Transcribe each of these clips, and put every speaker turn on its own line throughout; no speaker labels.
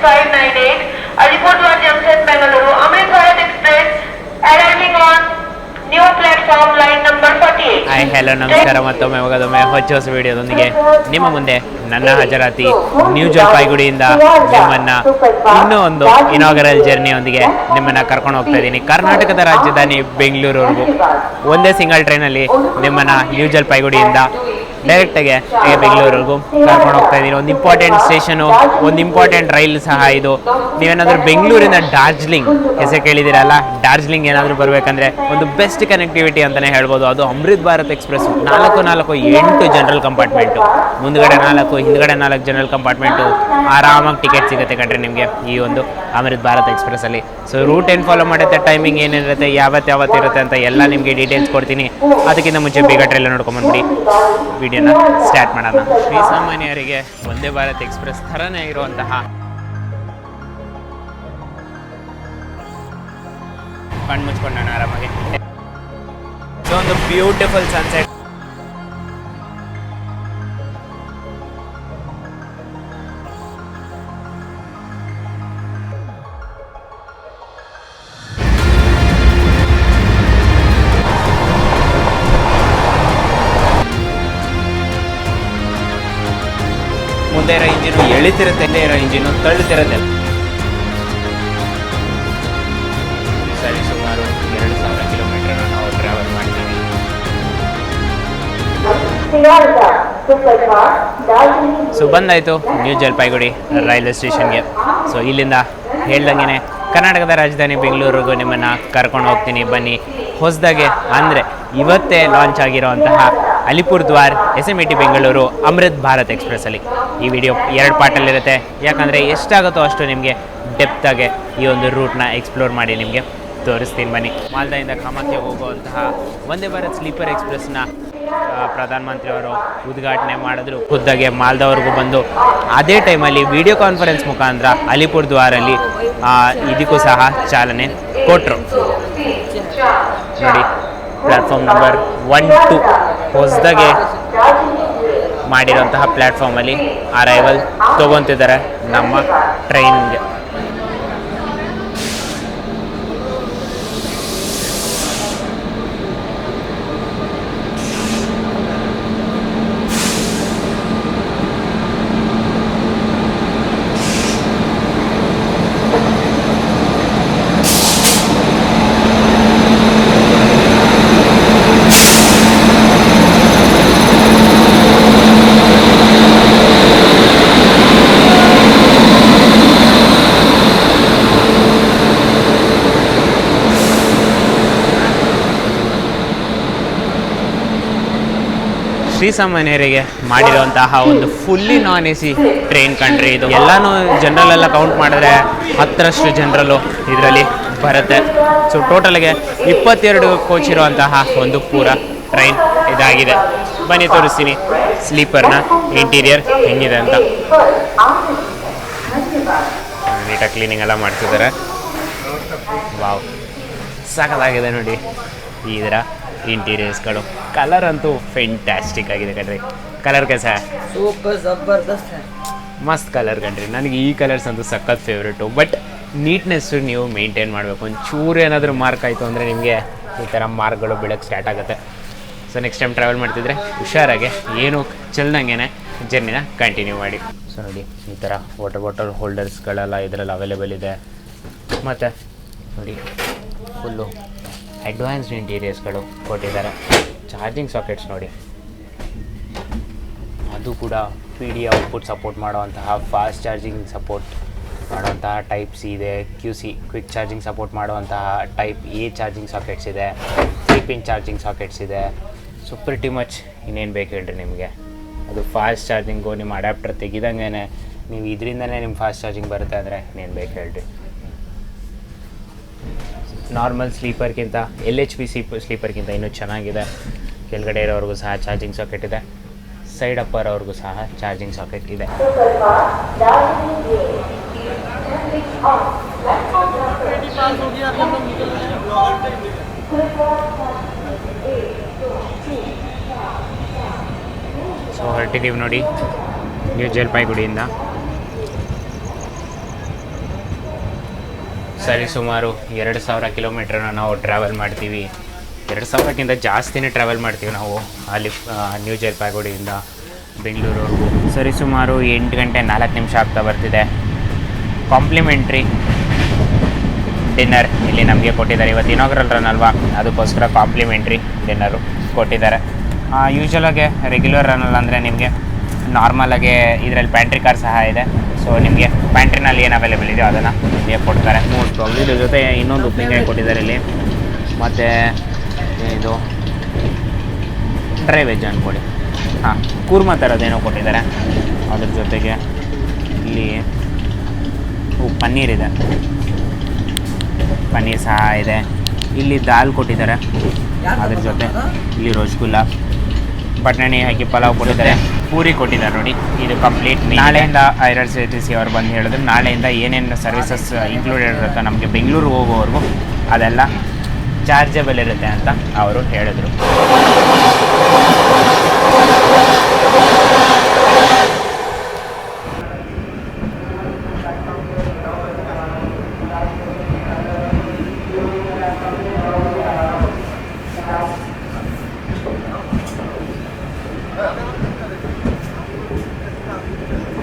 598, Alipurduar Junction, Bengaluru, Amrit Bharat Express arriving on new platform line number 48.
Hi hello ನಮಸ್ಕಾರ. ಮತ್ತೊಮ್ಮೆ ಹೊಸ ವಿಡಿಯೋದೊಂದಿಗೆ ನಿಮ್ಮ ಮುಂದೆ ನನ್ನ ಹಾಜರಾತಿ ನ್ಯೂ ಜಲ್ಪಾಯ್ಗುಡಿಯಿಂದ ನಿಮ್ಮನ್ನ ಇನ್ನೂ ಒಂದು ಇನಾಗರಲ್ ಜರ್ನಿಯೊಂದಿಗೆ ನಿಮ್ಮನ್ನ ಕರ್ಕೊಂಡು ಹೋಗ್ತಾ ಇದ್ದೀನಿ. ಕರ್ನಾಟಕದ ರಾಜಧಾನಿ ಬೆಂಗಳೂರುವರೆಗೂ ಒಂದೇ ಸಿಂಗಲ್ ಟ್ರೈನಲ್ಲಿ ನಿಮ್ಮನ್ನ ನ್ಯೂ ಜಲ್ಪಾಯ್ಗುಡಿಯಿಂದ ಡೈರೆಕ್ಟಾಗಿ ಬೆಂಗಳೂರಿಗೂ ಕರ್ಕೊಂಡು ಹೋಗ್ತಾ ಇದ್ದೀನಿ. ಒಂದು ಇಂಪಾರ್ಟೆಂಟ್ ಸ್ಟೇಷನು, ಒಂದು ಇಂಪಾರ್ಟೆಂಟ್ ರೈಲ್ ಸಹ ಇದು. ನೀವೇನಾದರೂ ಬೆಂಗಳೂರಿನ ಡಾರ್ಜಿಲಿಂಗ್ ಹೆಸರು ಕೇಳಿದ್ದೀರಲ್ಲ, ಡಾರ್ಜಿಲಿಂಗ್ ಏನಾದರೂ ಬರಬೇಕಂದ್ರೆ ಒಂದು ಬೆಸ್ಟ್ ಕನೆಕ್ಟಿವಿಟಿ ಅಂತಲೇ ಹೇಳ್ಬೋದು. ಅದು Amrit Bharat express 8 general compartment, ಮುಂದ್ಗಡೆ 4 ಹಿಂದ್ಗಡೆ 4 ಜನರಲ್ ಕಂಪಾರ್ಟ್ಮೆಂಟು. ಆರಾಮಾಗಿ ಟಿಕೆಟ್ ಸಿಗುತ್ತೆ ಕಣ್ರಿ ನಿಮಗೆ ಈ ಒಂದು ಅಮೃತ್ ಭಾರತ್ ಎಕ್ಸ್ಪ್ರೆಸ್ಸಲ್ಲಿ. ಸೊ ರೂಟ್ ಏನು ಫಾಲೋ ಮಾಡುತ್ತೆ, ಟೈಮಿಂಗ್ ಏನಿರುತ್ತೆ, ಯಾವತ್ತು ಇರುತ್ತೆ ಅಂತ ಎಲ್ಲ ನಿಮಗೆ ಡೀಟೇಲ್ಸ್ ಕೊಡ್ತೀನಿ. ಅದಕ್ಕಿಂತ ಮುಂಚೆ ಬೇಗ ಟ್ರೈಲರ್ ನೋಡ್ಕೊಂಬಂದ್ಬಿಡಿ, ವಿಡಿಯೋನ ಸ್ಟಾರ್ಟ್ ಮಾಡೋಣ. ಈ ಸಾಮಾನ್ಯರಿಗೆ ವಂದೇ ಭಾರತ್ ಎಕ್ಸ್ಪ್ರೆಸ್ ಥರನೇ ಇರುವಂತಹ ಕಣ್ಣು ಮುಚ್ಕೊಂಡೋಣ ಆರಾಮಾಗಿ. ಒಂದು ಬ್ಯೂಟಿಫುಲ್ ಸನ್ಸೆಟ್. ಮುಂದೆ ಇರೋ ಇಂಜಿನು ಎಳಿತಿರುತ್ತೆ, ಹಿಂದೆ ಇರೋ ಇಂಜಿನು ತಳ್ಳುತ್ತಿರುತ್ತೆ. ಸರಿ, ಸುಮಾರು 2000 ಕಿಲೋಮೀಟರ್ ನಾವು ಟ್ರಾವೆಲ್ ಮಾಡಿದ್ದೀವಿ. ಸೊ ಬಂದಾಯಿತು ನ್ಯೂ ಜಲ್ಪಾಯ್ಗುಡಿ ರೈಲ್ವೆ ಸ್ಟೇಷನ್ಗೆ. ಸೊ ಇಲ್ಲಿಂದ ಹೇಳ್ದಂಗೆ ಕರ್ನಾಟಕದ ರಾಜಧಾನಿ ಬೆಂಗಳೂರಿಗೂ ನಿಮ್ಮನ್ನು ಕರ್ಕೊಂಡು ಹೋಗ್ತೀನಿ, ಬನ್ನಿ. ಹೊಸದಾಗೆ ಅಂದರೆ ಇವತ್ತೇ ಲಾಂಚ್ ಆಗಿರೋಂತಹ ಅಲಿಪುರ್ದ್ವಾರ್ SMT ಬೆಂಗಳೂರು ಅಮೃತ್ ಭಾರತ್ ಎಕ್ಸ್ಪ್ರೆಸ್ಸಲ್ಲಿ ಈ ವಿಡಿಯೋ 2 ಪಾರ್ಟಲ್ಲಿರುತ್ತೆ. ಯಾಕಂದರೆ ಎಷ್ಟಾಗುತ್ತೋ ಅಷ್ಟು ನಿಮಗೆ ಡೆಪ್ತಾಗೆ ಈ ಒಂದು ರೂಟ್ನ ಎಕ್ಸ್ಪ್ಲೋರ್ ಮಾಡಿ ನಿಮಗೆ ತೋರಿಸ್ತೀನಿ, ಬನ್ನಿ. ಮಾಲ್ದಾಯಿಂದ ಕಾಮಾಖ್ಯ ಹೋಗುವಂತಹ ವಂದೇ ಭಾರತ್ ಸ್ಲೀಪರ್ ಎಕ್ಸ್ಪ್ರೆಸ್ನ ಪ್ರಧಾನಮಂತ್ರಿಯವರು ಉದ್ಘಾಟನೆ ಮಾಡಿದ್ರು. ಖುದ್ದಾಗೆ ಮಾಲ್ದವ್ರಿಗೂ ಬಂದು ಅದೇ ಟೈಮಲ್ಲಿ ವಿಡಿಯೋ ಕಾನ್ಫರೆನ್ಸ್ ಮುಖಾಂತರ ಅಲಿಪುರ್ದ್ವಾರಲ್ಲಿ ಇದಕ್ಕೂ ಸಹ ಚಾಲನೆ ಕೊಟ್ಟರು. ನೋಡಿ, ಪ್ಲ್ಯಾಟ್ಫಾರ್ಮ್ ನಂಬರ್ 1, 2 ಹೊಸದಾಗೆ ಮಾಡಿರೋಂತಹ ಪ್ಲ್ಯಾಟ್ಫಾರ್ಮಲ್ಲಿ ಅರೈವಲ್ ತೊಗೊತಿದ್ದಾರೆ ನಮ್ಮ ಟ್ರೈನ್ಗೆ. ಶ್ರೀಸಾಮಾನ್ಯರಿಗೆ ಮಾಡಿರುವಂತಹ ಒಂದು ಫುಲ್ಲಿ ನಾನ್ AC ಟ್ರೈನ್ ಕಂಡ್ರಿ ಇದು. ಎಲ್ಲನೂ ಜನರಲೆಲ್ಲ ಕೌಂಟ್ ಮಾಡಿದ್ರೆ 10ರಷ್ಟು ಜನರಲ್ಲು ಇದರಲ್ಲಿ ಬರುತ್ತೆ. ಸೊ ಟೋಟಲ್ಗೆ 22 ಕೋಚ್ ಇರುವಂತಹ ಒಂದು ಪೂರ ಟ್ರೈನ್ ಇದಾಗಿದೆ. ಬನ್ನಿ ತೋರಿಸ್ತೀನಿ ಸ್ಲೀಪರ್ನ ಇಂಟೀರಿಯರ್ ಹೆಂಗಿದೆ ಅಂತ. ನೀಟಾಗಿ ಕ್ಲೀನಿಂಗ್ ಎಲ್ಲ ಮಾಡ್ತಿದ್ದಾರೆ. ವಾವ್, ಸಾಕಾಗಿದೆ ನೋಡಿ ಇದರ ಇಂಟೀರಿಯರ್ಸ್ಗಳು. ಕಲರ್ ಅಂತೂ ಫೆಂಟ್ಯಾಸ್ಟಿಕ್ ಆಗಿದೆ ಕಣ್ರಿ. ಕಲರ್ ಕೆಲಸ
ಸೂಪರ್ ಜಬರ್ದಸ್ತ್,
ಮಸ್ತ್ ಕಲರ್ ಕಣ್ರಿ. ನನಗೆ ಈ ಕಲರ್ಸ್ ಅಂತೂ ಸಖತ್ ಫೇವ್ರೇಟು. ಬಟ್ ನೀಟ್ನೆಸ್ಸು ನೀವು ಮೇಂಟೈನ್ ಮಾಡಬೇಕು. ಒಂಚೂರು ಏನಾದರೂ ಮಾರ್ಕ್ ಆಯಿತು ಅಂದರೆ ನಿಮಗೆ ಈ ಥರ ಮಾರ್ಕ್ಗಳು ಬೀಳಕ್ಕೆ ಸ್ಟಾರ್ಟ್ ಆಗುತ್ತೆ. ಸೊ ನೆಕ್ಸ್ಟ್ ಟೈಮ್ ಟ್ರಾವೆಲ್ ಮಾಡ್ತಿದ್ರೆ ಹುಷಾರಾಗೆ ಏನು ಚೆಲ್ದಂಗೆ ಜರ್ನಿನ ಕಂಟಿನ್ಯೂ ಮಾಡಿ. ಸೊ ನೋಡಿ, ಈ ಥರ ವಾಟರ್ ಬಾಟಲ್ ಹೋಲ್ಡರ್ಸ್ಗಳೆಲ್ಲ ಇದರಲ್ಲಿ ಅವೈಲೇಬಲ್ ಇದೆ. ಮತ್ತು ನೋಡಿ, ಫುಲ್ಲು ಅಡ್ವಾನ್ಸ್ಡ್ ಇಂಟೀರಿಯರ್ಸ್ಗಳು ಕೊಟ್ಟಿದ್ದಾರೆ. ಚಾರ್ಜಿಂಗ್ ಸಾಕೆಟ್ಸ್ ನೋಡಿ, ಅದು ಕೂಡ PD ಔಟ್ಪುಟ್ ಸಪೋರ್ಟ್ ಮಾಡುವಂತಹ, ಫಾಸ್ಟ್ ಚಾರ್ಜಿಂಗ್ ಸಪೋರ್ಟ್ ಮಾಡುವಂತಹ ಟೈಪ್ C ಇದೆ. QC ಕ್ವಿಕ್ ಚಾರ್ಜಿಂಗ್ ಸಪೋರ್ಟ್ ಮಾಡುವಂತಹ ಟೈಪ್ A ಚಾರ್ಜಿಂಗ್ ಸಾಕೆಟ್ಸ್ ಇದೆ. 3 ಪಿನ್ ಚಾರ್ಜಿಂಗ್ ಸಾಕೆಟ್ಸ್ ಇದೆ. ಸೊ ಪ್ರಿಟಿ ಮಚ್ ಇನ್ನೇನು ಬೇಕು ಹೇಳ್ರಿ ನಿಮಗೆ. ಅದು ಫಾಸ್ಟ್ ಚಾರ್ಜಿಂಗು, ನಿಮ್ಮ ಅಡ್ಯಾಪ್ಟರ್ ತೆಗಿದಂಗೆ ನೀವು ಇದರಿಂದನೇ ನಿಮ್ಮ ಫಾಸ್ಟ್ ಚಾರ್ಜಿಂಗ್ ಬರುತ್ತೆ ಅಂದರೆ ಇನ್ನೇನು ಬೇಕು ಹೇಳ್ರಿ. ನಾರ್ಮಲ್ ಸ್ಲೀಪರ್ಗಿಂತ LHP ಸ್ಲೀಪರ್ಗಿಂತ ಇನ್ನೂ ಚೆನ್ನಾಗಿದೆ. ಕೆಳಗಡೆ ಇರೋವ್ರಿಗೂ ಸಹ ಚಾರ್ಜಿಂಗ್ ಸಾಕೆಟ್ ಇದೆ. ಸೈಡ್ ಅಪ್ಪರ್ ಅವ್ರಿಗೂ ಸಹ ಚಾರ್ಜಿಂಗ್ ಸಾಕೆಟ್ ಇದೆ. ಸೊ ಹೊರಟಿದ್ದೀವಿ ನೋಡಿ ನ್ಯೂ ಜಲ್ಪಾಯ್ಗುಡಿಯಿಂದ. ಸರಿ ಸುಮಾರು 2000 ಕಿಲೋಮೀಟ್ರನ್ನ ನಾವು ಟ್ರಾವೆಲ್ ಮಾಡ್ತೀವಿ. 2000ಕ್ಕಿಂತ ಜಾಸ್ತಿನೇ ಟ್ರಾವೆಲ್ ಮಾಡ್ತೀವಿ ನಾವು ಅಲ್ಲಿ ನ್ಯೂ ಜಲ್ಪಾಯ್ಗುಡಿಯಿಂದ ಬೆಂಗಳೂರವರೆಗೂ. ಸರಿ ಸುಮಾರು 8 ಗಂಟೆ 4 ನಿಮಿಷ ಆಗ್ತಾ ಬರ್ತಿದೆ. ಕಾಂಪ್ಲಿಮೆಂಟ್ರಿ ಡಿನ್ನರ್ ಇಲ್ಲಿ ನಮಗೆ ಕೊಟ್ಟಿದ್ದಾರೆ. ಇವತ್ತು ಇನಾಗ್ರಲ್ ರನ್ ಅಲ್ವಾ, ಅದಕ್ಕೋಸ್ಕರ ಕಾಂಪ್ಲಿಮೆಂಟ್ರಿ ಡಿನ್ನರು ಕೊಟ್ಟಿದ್ದಾರೆ. ಯೂಶ್ವಲಾಗೆ ರೆಗ್ಯುಲರ್ ರನ್ನಲ್ಲಿ ಅಂದರೆ ನಿಮಗೆ ನಾರ್ಮಲಾಗೆ ಇದರಲ್ಲಿ ಪ್ಯಾಂಟ್ರಿ ಕಾರ್ ಸಹ ಇದೆ. ಸೊ ನಿಮಗೆ ಪ್ಯಾಂಟ್ರಿನಲ್ಲಿ ಏನು ಅವೈಲೇಬಲ್ ಇದೆಯೋ ಅದನ್ನು ನಿಮಗೆ ಕೊಡ್ತಾರೆ. ಮೋಸ್ಟ್ ಪ್ರಾಬ್ಲಿ ಇದ್ರ ಜೊತೆ ಇನ್ನೊಂದು ಉಪ್ಪಿನಕಾಯಿ ಕೊಟ್ಟಿದ್ದಾರೆ ಇಲ್ಲಿ. ಮತ್ತು ಇದು ಡ್ರೈ ವೆಜ್ ಅಂದ್ಕೊಡಿ, ಕೂರ್ಮಾ ಥರದ್ದೇನೋ ಕೊಟ್ಟಿದ್ದಾರೆ. ಅದ್ರ ಜೊತೆಗೆ ಇಲ್ಲಿ ಪನ್ನೀರ್ ಇದೆ, ಪನ್ನೀರ್ ಸಹ ಇದೆ. ಇಲ್ಲಿ ದಾಲ್ ಕೊಟ್ಟಿದ್ದಾರೆ, ಅದ್ರ ಜೊತೆ ಇಲ್ಲಿ ರಸಗುಲ್ಲ, ಬಟಾಣಿ ಹಾಕಿ ಪಲಾವ್ ಕೊಟ್ಟಿದ್ದಾರೆ, ಪೂರಿ ಕೊಟ್ಟಿದ್ದಾರೆ. ನೋಡಿ ಇದು ಕಂಪ್ಲೀಟ್. ನಾಳೆಯಿಂದ IRCTC ಅವ್ರು ಬಂದು ಹೇಳಿದ್ರು ನಾಳೆಯಿಂದ ಏನೇನು ಸರ್ವಿಸಸ್ ಇನ್ಕ್ಲೂಡೆಡ್ ಇರುತ್ತೆ ನಮಗೆ ಬೆಂಗಳೂರು ಹೋಗೋವರೆಗೂ ಅದೆಲ್ಲ ಚಾರ್ಜಬಲ್ ಇರುತ್ತೆ ಅಂತ ಅವರು ಹೇಳಿದ್ರು.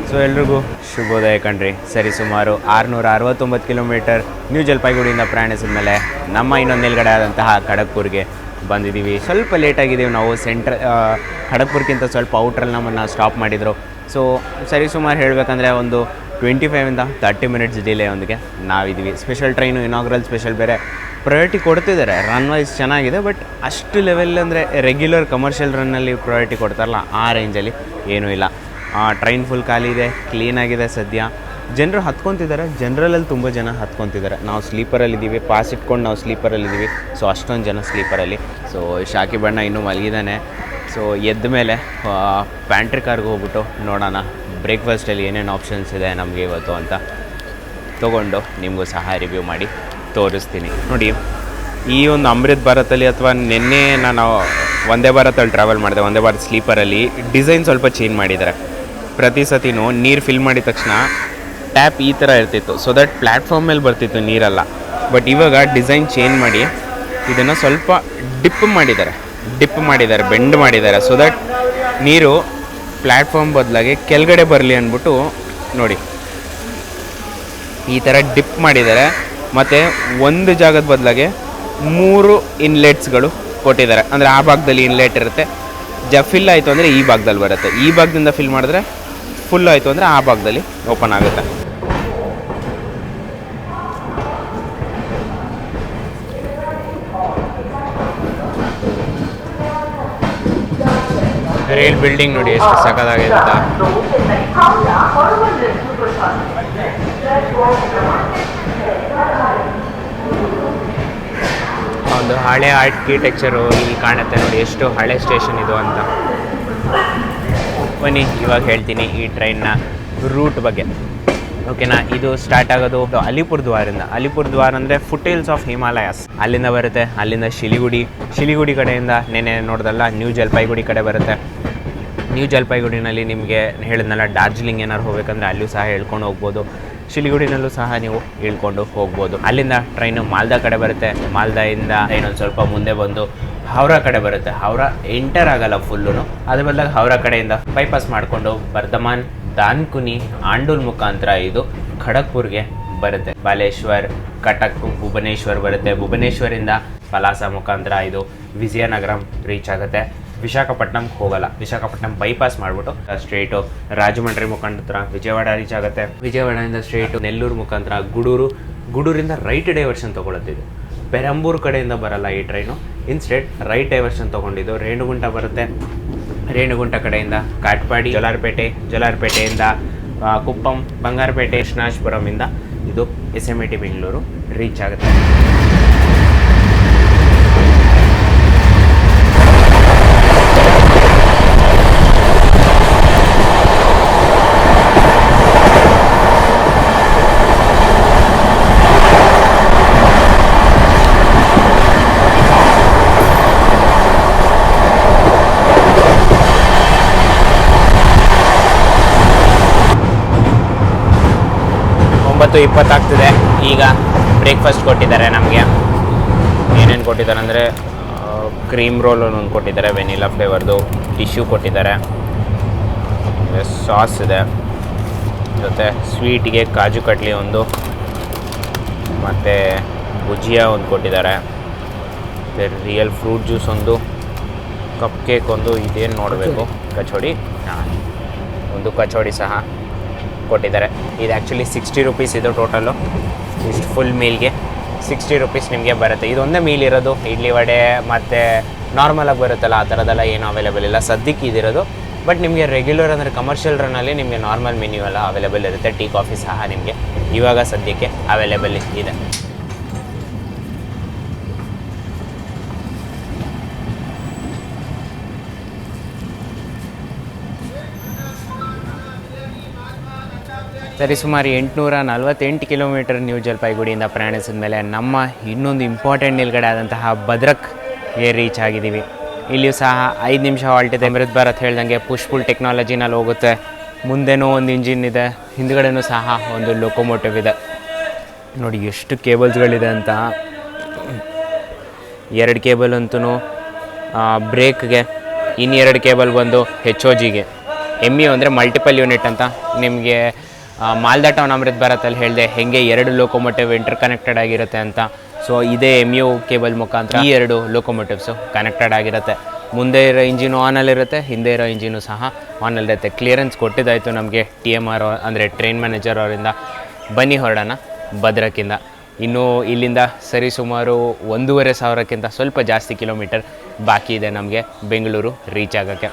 ಸೊ ಎಲ್ರಿಗೂ ಶುಭೋದಯ ಕಣ್ರಿ. ಸರಿ ಸುಮಾರು 669 ಕಿಲೋಮೀಟರ್ ನ್ಯೂ ಜಲ್ಪಾಯ್ಗುಡಿಯಿಂದ ಪ್ರಯಾಣಿಸಿದ ಮೇಲೆ ನಮ್ಮ ಇನ್ನೊಂದು ನಿಲ್ಗಡೆ ಆದಂತಹ ಖಡಗ್ಪುರ್ಗೆ ಬಂದಿದ್ದೀವಿ. ಸ್ವಲ್ಪ ಲೇಟಾಗಿದ್ದೀವಿ ನಾವು. ಖಡಗ್ಪುರ್ಗಿಂತ ಸ್ವಲ್ಪ ಔಟ್ರಲ್ಲಿ ನಮ್ಮನ್ನು ಸ್ಟಾಪ್ ಮಾಡಿದರು. ಸೊ ಸರಿ ಸುಮಾರು ಹೇಳಬೇಕಂದ್ರೆ ಒಂದು 25ಇಂದ 30 ಮಿನಿಟ್ಸ್ ಡಿಲೇ ಒಂದಿಗೆ ನಾವಿದ್ದೀವಿ. ಸ್ಪೆಷಲ್ ಟ್ರೈನು, ಇನಾಗ್ರಲ್ ಸ್ಪೆಷಲ್ ಬೇರೆ ಪ್ರಯಾರಿಟಿ ಕೊಡ್ತಿದ್ದಾರೆ. ರನ್ ವೈಸ್ ಚೆನ್ನಾಗಿದೆ, ಬಟ್ ಅಷ್ಟು ಲೆವೆಲ್ ಅಂದರೆ ರೆಗ್ಯುಲರ್ ಕಮರ್ಷಿಯಲ್ ರನ್ನಲ್ಲಿ ಪ್ರಯಾರಿಟಿ ಕೊಡ್ತಾರಲ್ಲ ಆ ರೇಂಜಲ್ಲಿ ಏನೂ ಇಲ್ಲ. ಟ್ರೈನ್ ಫುಲ್ ಖಾಲಿ ಇದೆ, ಕ್ಲೀನಾಗಿದೆ. ಸದ್ಯ ಜನರು ಹತ್ಕೊತಿದ್ದಾರೆ, ಜನರಲಲ್ಲಿ ತುಂಬ ಜನ ಹತ್ಕೊತಿದ್ದಾರೆ. ನಾವು ಸ್ಲೀಪರಲ್ಲಿದ್ದೀವಿ, ಪಾಸ್ ಇಟ್ಕೊಂಡು ನಾವು ಸ್ಲೀಪರಲ್ಲಿದ್ದೀವಿ. ಸೊ ಅಷ್ಟೊಂದು ಜನ ಸ್ಲೀಪರಲ್ಲಿ. ಸೊ ಶಾಕಿ ಬಣ್ಣ ಇನ್ನೂ ಮಲಗಿದ್ದಾನೆ. ಸೊ ಎದ್ದ ಮೇಲೆ ಪ್ಯಾಂಟ್ರಿ ಕಾರ್ಗೆ ಹೋಗ್ಬಿಟ್ಟು ನೋಡೋಣ ಬ್ರೇಕ್ಫಾಸ್ಟಲ್ಲಿ ಏನೇನು ಆಪ್ಷನ್ಸ್ ಇದೆ ನಮಗೆ ಇವತ್ತು ಅಂತ ತೊಗೊಂಡು ನಿಮಗೂ ಸಹ ರಿವ್ಯೂ ಮಾಡಿ ತೋರಿಸ್ತೀನಿ. ನೋಡಿ, ಈ ಒಂದು ಅಮೃತ್ ಭಾರತಲ್ಲಿ ಅಥವಾ ನಿನ್ನೆ ನಾನು ವಂದೇ ಭಾರತಲ್ಲಿ ಟ್ರಾವೆಲ್ ಮಾಡಿದೆ, ವಂದೇ ಭಾರತ್ ಸ್ಲೀಪರಲ್ಲಿ ಡಿಸೈನ್ ಸ್ವಲ್ಪ ಚೇಂಜ್ ಮಾಡಿದ್ದಾರೆ. ಪ್ರತಿ ಸತಿನೂ ನೀರು ಫಿಲ್ ಮಾಡಿದ ತಕ್ಷಣ ಟ್ಯಾಪ್ ಈ ಥರ ಇರ್ತಿತ್ತು, ಸೊ ದಟ್ ಪ್ಲ್ಯಾಟ್ಫಾರ್ಮ್ ಮೇಲೆ ಬರ್ತಿತ್ತು ನೀರೆಲ್ಲ. ಬಟ್ ಇವಾಗ ಡಿಸೈನ್ ಚೇಂಜ್ ಮಾಡಿ ಇದನ್ನು ಸ್ವಲ್ಪ ಡಿಪ್ ಮಾಡಿದ್ದಾರೆ, ಬೆಂಡ್ ಮಾಡಿದ್ದಾರೆ. ಸೊ ದಟ್ ನೀರು ಪ್ಲ್ಯಾಟ್ಫಾರ್ಮ್ ಬದಲಾಗಿ ಕೆಳಗಡೆ ಬರಲಿ ಅಂದ್ಬಿಟ್ಟು ನೋಡಿ ಈ ಥರ ಡಿಪ್ ಮಾಡಿದ್ದಾರೆ. ಮತ್ತು ಒಂದು ಜಾಗದ ಬದಲಾಗಿ 3 ಇನ್ಲೆಟ್ಸ್ಗಳು ಕೊಟ್ಟಿದ್ದಾರೆ. ಅಂದರೆ ಆ ಭಾಗದಲ್ಲಿ ಇನ್ಲೆಟ್ ಇರುತ್ತೆ, ಫಿಲ್ ಆಯಿತು ಅಂದರೆ ಈ ಭಾಗದಲ್ಲಿ ಬರುತ್ತೆ, ಈ ಭಾಗದಿಂದ ಫಿಲ್ ಮಾಡಿದ್ರೆ ಫುಲ್ ಆಯಿತು ಅಂದರೆ ಆ ಭಾಗದಲ್ಲಿ ಓಪನ್ ಆಗುತ್ತೆ. ರೈಲ್ ಬಿಲ್ಡಿಂಗ್ ನೋಡಿ ಎಷ್ಟು ಸಖತ್ತಾಗಿದೆ ಅಂತ. ಒಂದು ಹಳೆ ಆರ್ಕಿಟೆಕ್ಚರು ಇಲ್ಲಿ ಕಾಣುತ್ತೆ ನೋಡಿ, ಎಷ್ಟು ಹಳೆ ಸ್ಟೇಷನ್ ಇದು ಅಂತ. ಬನ್ನಿ ಇವಾಗ ಹೇಳ್ತೀನಿ ಈ ಟ್ರೈನ್ನ ರೂಟ್ ಬಗ್ಗೆ, ಓಕೆನಾ. ಇದು ಸ್ಟಾರ್ಟ್ ಆಗೋದು ಅಲಿಪುರ್ ದ್ವಾರಿಂದ. ಅಲಿಪುರ್ ದ್ವಾರ ಅಂದರೆ ಫುಟ್ ಹಿಲ್ಸ್ ಆಫ್ ಹಿಮಾಲಯಾಸ್, ಅಲ್ಲಿಂದ ಬರುತ್ತೆ. ಅಲ್ಲಿಂದ ಶಿಲಿಗುಡಿ ಕಡೆಯಿಂದ ನೆನೆ ನೋಡ್ದಲ್ಲ ನ್ಯೂ ಜಲ್ಪಾಯ್ಗುಡಿ ಕಡೆ ಬರುತ್ತೆ. ನ್ಯೂ ಜಲ್ಪಾಯ್ಗುಡಿನಲ್ಲಿ ನಿಮಗೆ ಹೇಳಿದ್ನಲ್ಲ ಡಾರ್ಜಿಲಿಂಗ್ ಏನಾರು ಹೋಗ್ಬೇಕಂದ್ರೆ ಅಲ್ಲೂ ಸಹ ಹೇಳ್ಕೊಂಡು ಹೋಗ್ಬೋದು. ಶಿಲಿಗುಡಿನಲ್ಲೂ ಸಹ ನೀವು ಇಳ್ಕೊಂಡು ಹೋಗ್ಬೋದು. ಅಲ್ಲಿಂದ ಟ್ರೈನು ಮಾಲ್ದಾ ಕಡೆ ಬರುತ್ತೆ. ಮಾಲ್ದಾಯಿಂದ ಇನ್ನೊಂದು ಸ್ವಲ್ಪ ಮುಂದೆ ಬಂದು ಹೌರಾ ಕಡೆ ಬರುತ್ತೆ. ಹೌರಾ ಎಂಟರ್ ಆಗಲ್ಲ ಫುಲ್ಲು, ಅದ್ರ ಬದಲಾಗಿ ಹೌರಾ ಕಡೆಯಿಂದ ಬೈಪಾಸ್ ಮಾಡಿಕೊಂಡು ಬರ್ಧಮಾನ್, ದಾನ್ಕುನಿ, ಆಂಡೂಲ್ ಮುಖಾಂತರ ಇದು ಖಡಗ್ಪುರ್ಗೆ ಬರುತ್ತೆ. ಬಾಲೇಶ್ವರ್, ಕಟಕ್, ಭುವನೇಶ್ವರ್ ಬರುತ್ತೆ. ಭುವನೇಶ್ವರಿಂದ ಪಲಾಸ ಮುಖಾಂತರ ಇದು ವಿಜಯನಗರಂ ರೀಚ್ ಆಗುತ್ತೆ. ವಿಶಾಖಪಟ್ಟಣಂಗೆ ಹೋಗಲ್ಲ, ವಿಶಾಖಪಟ್ಟಣಂ ಬೈಪಾಸ್ ಮಾಡಿಬಿಟ್ಟು ಸ್ಟ್ರೇಟು ರಾಜಮಂಡ್ರಿ ಮುಖಾಂತರ ವಿಜಯವಾಡ ರೀಚ್ ಆಗುತ್ತೆ. ವಿಜಯವಾಡದಿಂದ ಸ್ಟ್ರೇಟು ನೆಲ್ಲೂರು ಮುಖಾಂತರ ಗೂಡೂರಿಂದ ರೈಟ್ ಡೈವರ್ಷನ್ ತೊಗೊಳುತ್ತಿದ್ದು. ಪೆರಂಬೂರು ಕಡೆಯಿಂದ ಬರಲ್ಲ ಈ ಟ್ರೈನು, ಇನ್ಸ್ಟೆಡ್ ರೈಟ್ ಡೈವರ್ಷನ್ ತೊಗೊಂಡಿದ್ದು ರೇಣುಗುಂಟ ಬರುತ್ತೆ. ರೇಣುಗುಂಟ ಕಡೆಯಿಂದ ಕಾಟ್ಪಾಡಿ, ಜಲಾರ್ಪೇಟೆಯಿಂದ ಕುಪ್ಪಂ, ಬಂಗಾರಪೇಟೆ, ಕೃಷ್ಣಾಶ್ಪುರಮಿಂದ ಇದು SMAT ಬೆಂಗಳೂರು ರೀಚ್ ಆಗುತ್ತೆ. ಆಗ್ತಿದೆ. ಈಗ ಬ್ರೇಕ್ಫಾಸ್ಟ್ ಕೊಟ್ಟಿದ್ದಾರೆ ನಮಗೆ. ಏನೇನು ಕೊಟ್ಟಿದ್ದಾರೆ ಅಂದರೆ ಕ್ರೀಮ್ ರೋಲ್ ಒಂದು ಕೊಟ್ಟಿದ್ದಾರೆ, ವೆನಿಲಾ ಫ್ಲೇವರ್ದು. ಟಿಶ್ಯೂ ಕೊಟ್ಟಿದ್ದಾರೆ, ಸಾಸ್ ಇದೆ, ಜೊತೆ ಸ್ವೀಟಿಗೆ ಕಾಜು ಕಟ್ಲಿ ಒಂದು, ಮತ್ತು ಭುಜಿಯಾ ಒಂದು ಕೊಟ್ಟಿದ್ದಾರೆ, ಮತ್ತು ರಿಯಲ್ ಫ್ರೂಟ್ ಜ್ಯೂಸ್ ಒಂದು, ಕಪ್ ಕೇಕ್ ಒಂದು, ಇದೇನು ನೋಡಬೇಕು ಕಚೋಡಿ, ಒಂದು ಕಚೋಡಿ ಸಹ ಕೊಟ್ಟಿದ್ದಾರೆ. ಇದು ಆ್ಯಕ್ಚುಲಿ 60 ರೂಪೀಸ್ ಇದು ಟೋಟಲು. ಇಷ್ಟು ಫುಲ್ ಮೀಲ್ಗೆ 60 ರೂಪೀಸ್ ನಿಮಗೆ ಬರುತ್ತೆ. ಇದೊಂದೇ ಮೀಲ್ ಇರೋದು. ಇಡ್ಲಿ ವಡೆ ಮತ್ತು ನಾರ್ಮಲಾಗಿ ಬರುತ್ತಲ್ಲ ಆ ಥರದ್ದೆಲ್ಲ ಏನೂ ಅವೈಲೇಬಲ್ ಇಲ್ಲ ಸದ್ಯಕ್ಕೆ ಇದಿರೋದು. ಬಟ್ ನಿಮಗೆ ರೆಗ್ಯುಲರ್ ಅಂದರೆ ಕಮರ್ಷಿಯಲ್ ರನ್ನಲ್ಲಿ ನಿಮಗೆ ನಾರ್ಮಲ್ ಮೆನ್ಯೂ ಎಲ್ಲ ಅವೈಲೇಬಲ್ ಇರುತ್ತೆ. ಟೀ ಕಾಫಿ ಸಹ ನಿಮಗೆ ಇವಾಗ ಸದ್ಯಕ್ಕೆ ಅವೈಲೇಬಲ್ ಇದೆ. ಸರಿ, ಸುಮಾರು 848 ಕಿಲೋಮೀಟರ್ ನ್ಯೂ ಜಲ್ಪಾಯ್ಗುಡಿಯಿಂದ ಪ್ರಯಾಣಿಸಿದ ಮೇಲೆ ನಮ್ಮ ಇನ್ನೊಂದು ಇಂಪಾರ್ಟೆಂಟ್ ನಿಲ್ಗಡೆ ಆದಂತಹ ಭದ್ರಕ್ಗೆ ರೀಚ್ ಆಗಿದ್ದೀವಿ. ಇಲ್ಲಿಯೂ ಸಹ 5 ನಿಮಿಷ ಹಾಲ್ಟ್ ಇದೆ. ಅಮೃತ್ ಭಾರತ್ ಹೇಳ್ದಂಗೆ ಪುಷ್ಪುಲ್ ಟೆಕ್ನಾಲಜಿನಲ್ಲಿ ಹೋಗುತ್ತೆ. ಮುಂದೆನೂ ಒಂದು ಇಂಜಿನ್ ಇದೆ, ಹಿಂದ್ಗಡೆನೂ ಸಹ ಒಂದು ಲೊಕೊಮೋಟಿವ್ ಇದೆ. ನೋಡಿ ಎಷ್ಟು ಕೇಬಲ್ಸ್ಗಳಿದೆ ಅಂತ. 2 ಕೇಬಲ್ ಅಂತೂ ಬ್ರೇಕ್ಗೆ, ಇನ್ನು 2 ಕೇಬಲ್ ಬಂದು HOGಗೆ. MU ಅಂದರೆ ಮಲ್ಟಿಪಲ್ ಯೂನಿಟ್ ಅಂತ. ನಿಮಗೆ ಮಾಲ್ದಾ ಟೌನ್ ಅಮೃತ್ ಭಾರತಲ್ಲಿ ಹೇಳಿದೆ ಹೇಗೆ 2 ಲೋಕೋಮೋಟಿವ್ ಇಂಟರ್ ಕನೆಕ್ಟೆಡ್ ಆಗಿರುತ್ತೆ ಅಂತ. ಸೊ ಇದೇ MU ಕೇಬಲ್ ಮುಖಾಂತರ ಈ 2 ಲೋಕೋಮೋಟಿವ್ಸು ಕನೆಕ್ಟೆಡ್ ಆಗಿರುತ್ತೆ. ಮುಂದೆ ಇರೋ ಇಂಜಿನು ಆನಲ್ಲಿರುತ್ತೆ, ಹಿಂದೆ ಇರೋ ಇಂಜಿನು ಸಹ ಆನಲ್ಲಿರುತ್ತೆ. ಕ್ಲಿಯರೆನ್ಸ್ ಕೊಟ್ಟಿದ್ದಾಯಿತು ನಮಗೆ TMR ಅಂದರೆ ಟ್ರೈನ್ ಮ್ಯಾನೇಜರ್ ಅವರಿಂದ. ಬನ್ನಿ ಹೊರಡೋಣ ಭದ್ರಕ್ಕಿಂದ. ಇನ್ನು ಇಲ್ಲಿಂದ ಸರಿ ಸುಮಾರು 1,500ಕ್ಕಿಂತ ಸ್ವಲ್ಪ ಜಾಸ್ತಿ ಕಿಲೋಮೀಟರ್ ಬಾಕಿ ಇದೆ ನಮಗೆ ಬೆಂಗಳೂರು ರೀಚ್ ಆಗೋಕ್ಕೆ.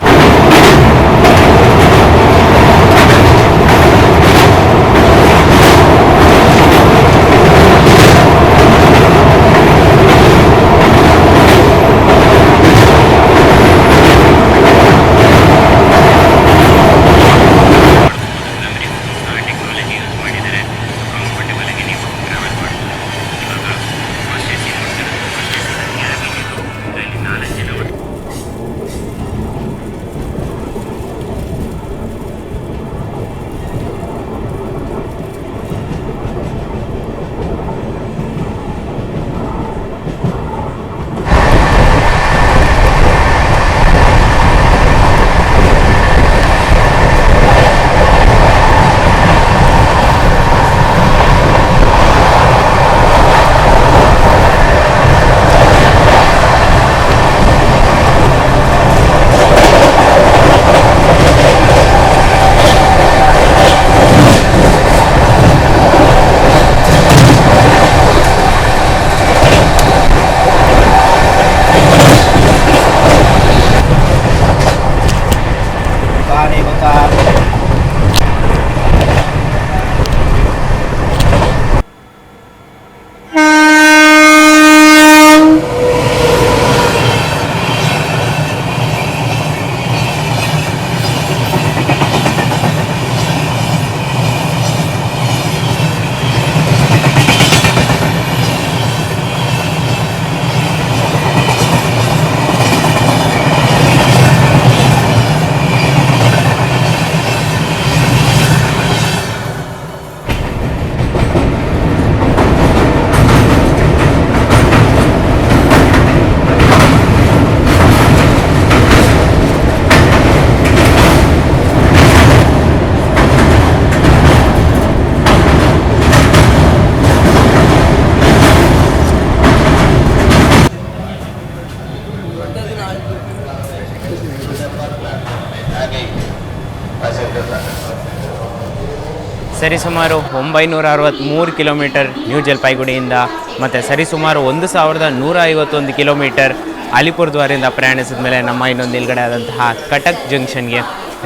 ಸರಿಸುಮಾರು 963 ಕಿಲೋಮೀಟರ್ ನ್ಯೂ ಜಲ್ಪಾಯ್ಗುಡಿಯಿಂದ ಮತ್ತು ಸರಿಸುಮಾರು 1151 ಕಿಲೋಮೀಟರ್ ಅಲಿಪುರದ್ವಾರಿಂದ ಪ್ರಯಾಣಿಸಿದ ಮೇಲೆ ನಮ್ಮ ಇನ್ನೊಂದು ನಿಲ್ಗಡೆ ಆದಂತಹ ಕಟಕ್ ಜಂಕ್ಷನ್ಗೆ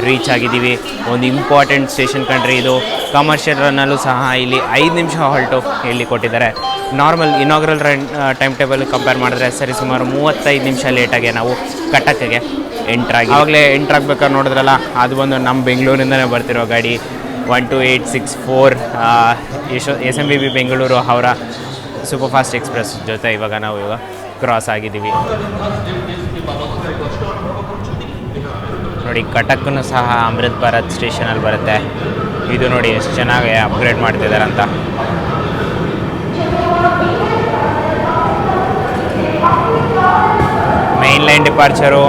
ರೀಚ್ ಆಗಿದ್ದೀವಿ. ಒಂದು ಇಂಪಾರ್ಟೆಂಟ್ ಸ್ಟೇಷನ್ ಕಂಡ್ರಿ ಇದು. ಕಮರ್ಷಿಯಲ್ ರನ್ನಲ್ಲೂ ಸಹ ಇಲ್ಲಿ 5 ನಿಮಿಷ ಹಾಲ್ಟು ಇಲ್ಲಿ ಕೊಟ್ಟಿದ್ದಾರೆ. Normal inaugural run time table compare ಮಾಡಿದ್ರೆ ಸರಿಸುಮಾರು 35 ನಿಮಿಷ ಲೇಟಾಗಿ ನಾವು ಕಟಕ್ಗೆ ಎಂಟ್ರಾಗಿ. ಆವಾಗಲೇ ಎಂಟ್ರಾಗ್ಬೇಕಾದ್ರೆ ನೋಡಿದ್ರಲ್ಲ, ಅದು ಬಂದು ನಮ್ಮ ಬೆಂಗಳೂರಿಂದನೇ ಬರ್ತಿರೋ ಗಾಡಿ 12864 SMBB Bengaluru Howrah super fast express ಜೊತೆ ಇವಾಗ ಕ್ರಾಸ್ ಆಗಿದ್ದೀವಿ. ನೋಡಿ, ಕಟಕ್ನು ಸಹ ಅಮೃತ್ ಭಾರತ್ ಸ್ಟೇಷನಲ್ಲಿ ಬರುತ್ತೆ. ಇದು ನೋಡಿ ಎಷ್ಟು ಚೆನ್ನಾಗಿ ಅಪ್ಗ್ರೇಡ್ ಮಾಡ್ತಿದ್ದಾರೆ ಅಂತ. Main line ಡಿಪಾರ್ಚರು.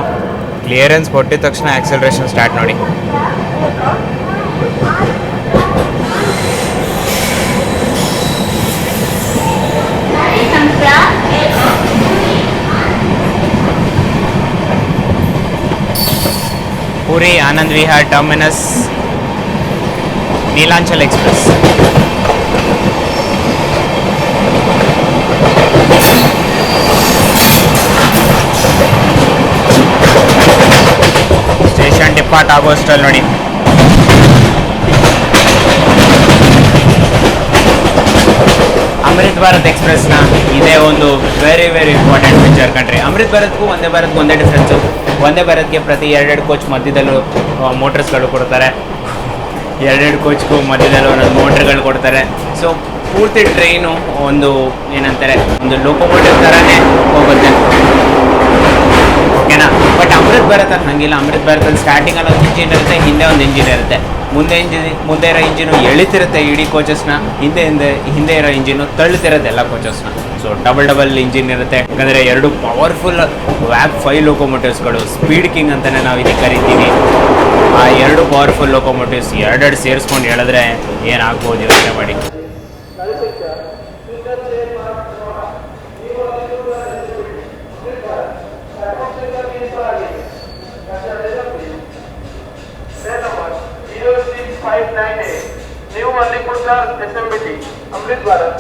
ಕ್ಲಿಯರೆನ್ಸ್ ಕೊಟ್ಟಿದ ತಕ್ಷಣ ಆಕ್ಸಲರೇಷನ್ ಸ್ಟಾರ್ಟ್ ನೋಡಿ. Puri Anand Vihar terminus Nilanchal express. Station depart ಆಗೋಷ್ಟಲ್ಲಿ ನೋಡಿ. ಅಮೃತ್ ಭಾರತ್ ಎಕ್ಸ್ಪ್ರೆಸ್ನ ಇದೇ ಒಂದು ವೆರಿ ಇಂಪಾರ್ಟೆಂಟ್ ಫೀಚರ್ ಕಂಡ್ರಿ. ಅಮೃತ್ ಭಾರತ್ಗೂ ಒಂದೇ ಭಾರತ್ಗೂ ಒಂದೇ ಡಿಫ್ರೆನ್ಸು. ಒಂದೇ ಭಾರತ್ಗೆ ಪ್ರತಿ 2 ಕೋಚ್ ಮಧ್ಯದಲ್ಲೂ ಮೋಟರ್ಸ್ಗಳು ಕೊಡ್ತಾರೆ, 2 ಕೋಚ್ಗೂ ಮಧ್ಯದಲ್ಲೂ ಒಂದೊಂದು ಮೋಟ್ರ್ಗಳು ಕೊಡ್ತಾರೆ. ಸೊ ಪೂರ್ತಿ ಟ್ರೈನು ಒಂದು ಏನಂತಾರೆ ಒಂದು ಲೋಕೋಮೋಟಿವ್ ಥರನೇ ಹೋಗುತ್ತೆ, ಓಕೆನಾ. ಬಟ್ ಅಮೃತ್ ಭಾರತಲ್ಲಿ ಹಾಗಿಲ್ಲ. ಅಮೃತ್ ಭಾರತಲ್ಲಿ ಸ್ಟಾರ್ಟಿಂಗಲ್ಲಿ ಒಂದು ಇಂಜಿನ್ ಇರುತ್ತೆ, ಹಿಂದೆ ಒಂದು ಇಂಜಿನ್ ಇರುತ್ತೆ. ಮುಂದೆ ಇರೋ ಇಂಜಿನು ಎಳಿತಿರುತ್ತೆ ಇಡೀ ಕೋಚಸ್ನ, ಹಿಂದೆ ಇರೋ ಇಂಜಿನು ತಳ್ಳುತ್ತಿರುತ್ತೆ ಎಲ್ಲ ಕೋಚಸ್ನ. ಸೊ ಡಬಲ್ ಇಂಜಿನ್ ಇರುತ್ತೆ, ಯಾಕಂದರೆ 2 ಪವರ್ಫುಲ್ ವ್ಯಾಪ್ 5 ಲೋಕೋಮೋಟಿವ್ಸ್ಗಳು, ಸ್ಪೀಡ್ ಕಿಂಗ್ ಅಂತಲೇ ನಾವು ಇದಕ್ಕೆ ಕರಿತೀವಿ. ಆ 2 ಪವರ್ಫುಲ್ ಲೋಕೋಮೋಟಿವ್ಸ್ 2 ಸೇರಿಸ್ಕೊಂಡು ಹೇಳಿದ್ರೆ ಏನಾಗ್ಬೋದು ಯೋಚನೆ ಮಾಡಿ.
New Alipurduar SMBT, Amrit Bharat.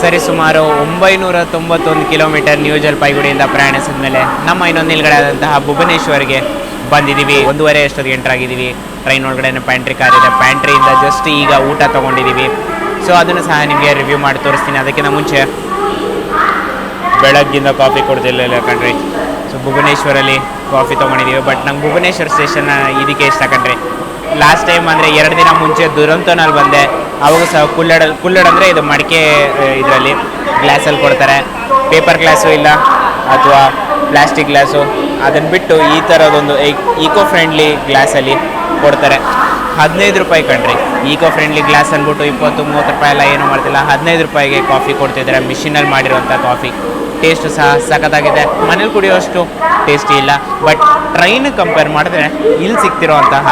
ಸರಿ, ಸುಮಾರು 991 ಕಿಲೋಮೀಟರ್ ನ್ಯೂ ಜಲ್ಪಾಯ್ಗುಡಿಯಿಂದ ಪ್ರಯಾಣಿಸಿದ ಮೇಲೆ ನಮ್ಮ ಇನ್ನೊಂದು ನಿಲ್ಗಡೆ ಆದಂತಹ ಭುವನೇಶ್ವರ್ಗೆ ಬಂದಿದ್ದೀವಿ. 1:30 ಅಷ್ಟೊತ್ತಿಗೆ ಎಂಟರ್ ಆಗಿದ್ದೀವಿ. ಟ್ರೈನ್ ಒಳಗಡೆ ಪ್ಯಾಂಟ್ರಿ ಕಾರ್ ಇದೆ, ಪ್ಯಾಂಟ್ರಿಯಿಂದ ಜಸ್ಟ್ ಈಗ ಊಟ ತೊಗೊಂಡಿದ್ದೀವಿ. ಸೊ ಅದನ್ನು ಸಹ ನಿಮಗೆ ರಿವ್ಯೂ ಮಾಡಿ ತೋರಿಸ್ತೀನಿ. ಅದಕ್ಕಿಂತ ಮುಂಚೆ ಬೆಳಗ್ಗಿಂದ ಕಾಫಿ ಕೊಡ್ತಿರ್ಲಿಲ್ಲ ಕಣ್ರಿ. ಸೊ ಭುವನೇಶ್ವರಲ್ಲಿ ಕಾಫಿ ತೊಗೊಂಡಿದ್ದೀವಿ. ಬಟ್ ನಂಗೆ ಭುವನೇಶ್ವರ್ ಸ್ಟೇಷನ್ನ ಇದಕ್ಕೆ ಇಷ್ಟ ಕಣ್ರಿ. ಲಾಸ್ಟ್ ಟೈಮ್ ಅಂದರೆ 2 ದಿನ ಮುಂಚೆ ದುರಂತೋನಲ್ಲಿ ಬಂದೆ. ಅವಾಗ ಸಹ ಕುಲ್ಲಡ್ ಅಂದರೆ ಇದು ಮಡಿಕೆ ಇದರಲ್ಲಿ ಗ್ಲಾಸಲ್ಲಿ ಕೊಡ್ತಾರೆ. ಪೇಪರ್ ಗ್ಲಾಸು ಇಲ್ಲ ಅಥವಾ ಪ್ಲಾಸ್ಟಿಕ್ ಗ್ಲಾಸು, ಅದನ್ನು ಬಿಟ್ಟು ಈ ಥರದೊಂದು ಈಕೋ ಫ್ರೆಂಡ್ಲಿ ಗ್ಲಾಸಲ್ಲಿ ಕೊಡ್ತಾರೆ. 15 ರೂಪಾಯಿ ಕಣ್ರಿ. ಈಕೋ ಫ್ರೆಂಡ್ಲಿ ಗ್ಲಾಸ್ ಅಂದ್ಬಿಟ್ಟು 20-30 ರೂಪಾಯಿ ಎಲ್ಲ ಏನೂ ಮಾಡ್ತಿಲ್ಲ, 15 ರೂಪಾಯಿಗೆ ಕಾಫಿ ಕೊಡ್ತಿದ್ದಾರೆ. ಮಿಷಿನಲ್ಲಿ ಮಾಡಿರೋಂಥ ಕಾಫಿ. ಟೇಸ್ಟು ಸಹ ಸಖತ್ತಾಗಿದೆ. ಮನೇಲಿ ಕುಡಿಯೋಷ್ಟು ಟೇಸ್ಟಿ ಇಲ್ಲ, ಬಟ್ ಟ್ರೈನಿಗೆ ಕಂಪೇರ್ ಮಾಡಿದ್ರೆ ಇಲ್ಲಿ ಸಿಗ್ತಿರೋಂತಹ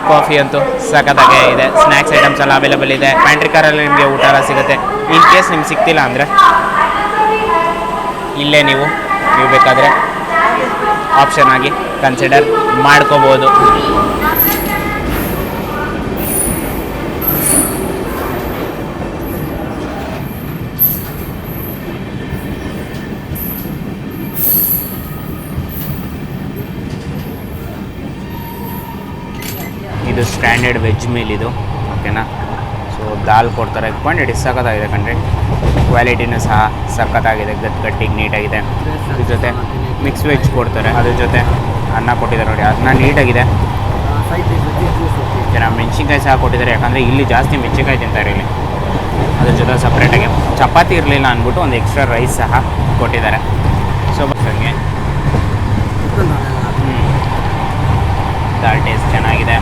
ಕಾಫಿ ಅಂತೂ ಸಖತ್ತಾಗೇ ಇದೆ. ಸ್ನ್ಯಾಕ್ಸ್ ಐಟಮ್ಸ್ ಎಲ್ಲ ಅವೈಲೇಬಲ್ ಇದೆ. ಪ್ಯಾಂಟ್ರಿ ಕಾರಲ್ಲಿ ನಿಮಗೆ ಊಟ ಎಲ್ಲ ಸಿಗುತ್ತೆ. ಇನ್ ಕೇಸ್ ನಿಮ್ಗೆ ಸಿಗ್ತಿಲ್ಲ ಅಂದರೆ ಇಲ್ಲೇ ನೀವು ಬೇಕಾದರೆ ಆಪ್ಷನ್ ಆಗಿ ಕನ್ಸಿಡರ್ ಮಾಡ್ಕೋಬೋದು. ಇದು ಸ್ಟ್ಯಾಂಡರ್ಡ್ ವೆಜ್ ಮೀಲ್ ಇದು, ಓಕೆನಾ. ಸೊ ದಾಲ್ ಕೊಡ್ತಾರೆ, ಕ್ವಾಂಟಿಟಿ ಸಖತ್ತಾಗಿದೆ ಕಣ್ರಿ. ಕ್ವಾಲಿಟಿನೂ ಸಹ ಸಖತ್ತಾಗಿದೆ, ಗಟ್ಟಿಗೆ ನೀಟಾಗಿದೆ. ಇದ್ರ ಜೊತೆ ಮಿಕ್ಸ್ ವೆಜ್ ಕೊಡ್ತಾರೆ, ಅದ್ರ ಜೊತೆ ಅನ್ನ ಕೊಟ್ಟಿದ್ದಾರೆ ನೋಡಿ, ಅನ್ನ ನೀಟಾಗಿದೆ. ಓಕೆನಾ. ಮೆಣಸಿನ್ಕಾಯಿ ಸಹ ಕೊಟ್ಟಿದ್ದಾರೆ, ಯಾಕಂದರೆ ಇಲ್ಲಿ ಜಾಸ್ತಿ ಮೆಣಸಿನ್ಕಾಯಿ ತಿಂತಾರೆ ಇಲ್ಲಿ. ಅದ್ರ ಜೊತೆ ಸಪ್ರೇಟಾಗಿ ಚಪಾತಿ ಇರಲಿಲ್ಲ ಅಂದ್ಬಿಟ್ಟು ಒಂದು ಎಕ್ಸ್ಟ್ರಾ ರೈಸ್ ಸಹ ಕೊಟ್ಟಿದ್ದಾರೆ. ಸೊ ಹಾಗೆ ದಾಲ್ ಟೇಸ್ಟ್ ಚೆನ್ನಾಗಿದೆ.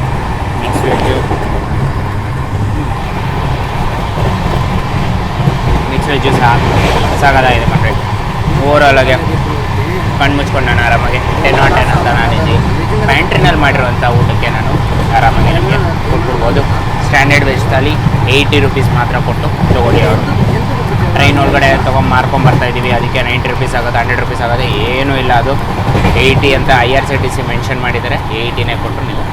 ಮಿಕ್ಸ್ ವೆಜ್ಜು ಸಹ ಸಾಕಾಗಿದೆ ಕಣ್ರಿ. ಓವರಾಲಾಗೆ ಕಣ್ಣು ಮುಚ್ಕೊಂಡು ನಾನು ಆರಾಮಾಗಿ 10 on 10 ಅಂತ ನಾನಿದ್ದೀನಿ. ಪ್ಯಾಂಟ್ರಿನಲ್ಲಿ ಮಾಡಿರೋಂಥ ಊಟಕ್ಕೆ ನಾನು ಆರಾಮಾಗಿ ನಮಗೆ ಕೊಟ್ಬಿಡ್ಬೋದು. ಸ್ಟ್ಯಾಂಡರ್ಡ್ ವೆಜ್ ಥಾಲಿ 80 ರೂಪೀಸ್ ಮಾತ್ರ ಕೊಟ್ಟು ತೊಗೊಳ್ಳಿ. ಅವರು ಟ್ರೈನ್ ಒಳಗಡೆ ಮಾರ್ಕೊಂಬರ್ತಾಯಿದ್ದೀವಿ, ಅದಕ್ಕೆ 90 ರೂಪೀಸ್ ಆಗುತ್ತೆ, 100 ರೂಪೀಸ್ ಆಗುತ್ತೆ, ಏನೂ ಇಲ್ಲ. ಅದು 80 ಅಂತ IRCTC ಮೆನ್ಷನ್ ಮಾಡಿದ್ದಾರೆ. 80ನೇ ಕೊಟ್ಟು ನೀವು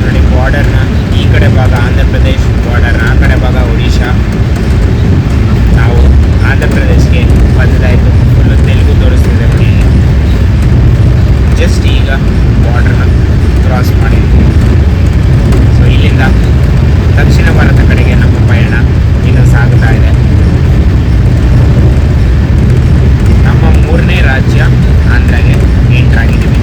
ನೋಡಿ. ಬಾರ್ಡರ್ನ ಈ ಕಡೆ ಭಾಗ ಆಂಧ್ರ ಪ್ರದೇಶ್ ಬಾರ್ಡರ್ನ, ಆ ಕಡೆ ಭಾಗ ಒಡಿಶಾ. ನಾವು ಆಂಧ್ರ ಪ್ರದೇಶ್ಗೆ ಬಂದಿದ್ದಾಯಿತು. ಫುಲ್ಲು ತೆಲುಗು ತೋರಿಸ್ತಿದೆ ನೋಡಿ. ಜಸ್ಟ್ ಈಗ ಬಾರ್ಡ್ರನ್ನ ಕ್ರಾಸ್ ಮಾಡಿದ್ವಿ. ಸೊ ಇಲ್ಲಿಂದ ದಕ್ಷಿಣ ಭಾರತ ಕಡೆಗೆ ನಮ್ಮ ಪಯಣ ಇನ್ನು ಸಾಗುತ್ತಾ ಇದೆ. ನಮ್ಮ 3ನೇ ರಾಜ್ಯ ಆಂಧ್ರಗೆ ಎಂಟ್ರ್ ಆಗಿದ್ದೀವಿ.